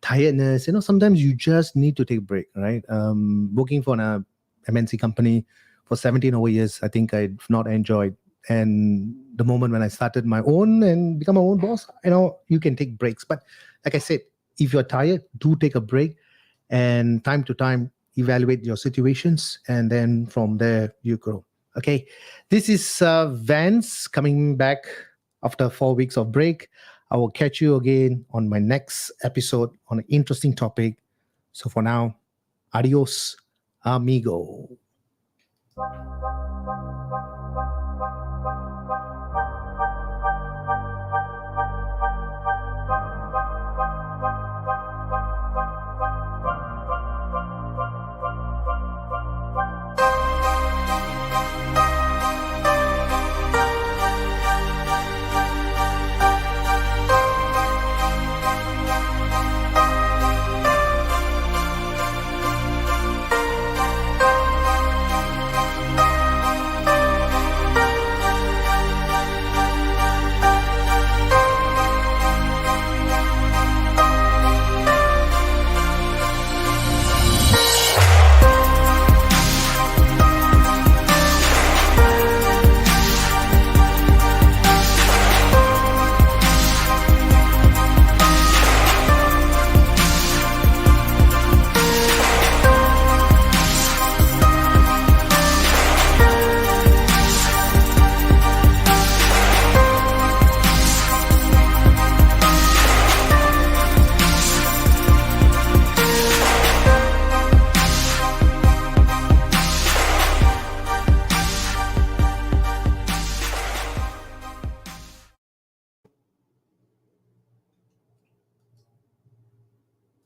tiredness. Sometimes you just need to take a break, right? Working for an MNC company for 17 over years, I think I've not enjoyed. And the moment when I started my own and become my own boss, you can take breaks. But like I said, if you're tired, do take a break, and time to time evaluate your situations, and then from there you grow. Okay, this is Vance coming back after 4 weeks of break. I will catch you again on my next episode on an interesting topic. So for now, adios, amigo.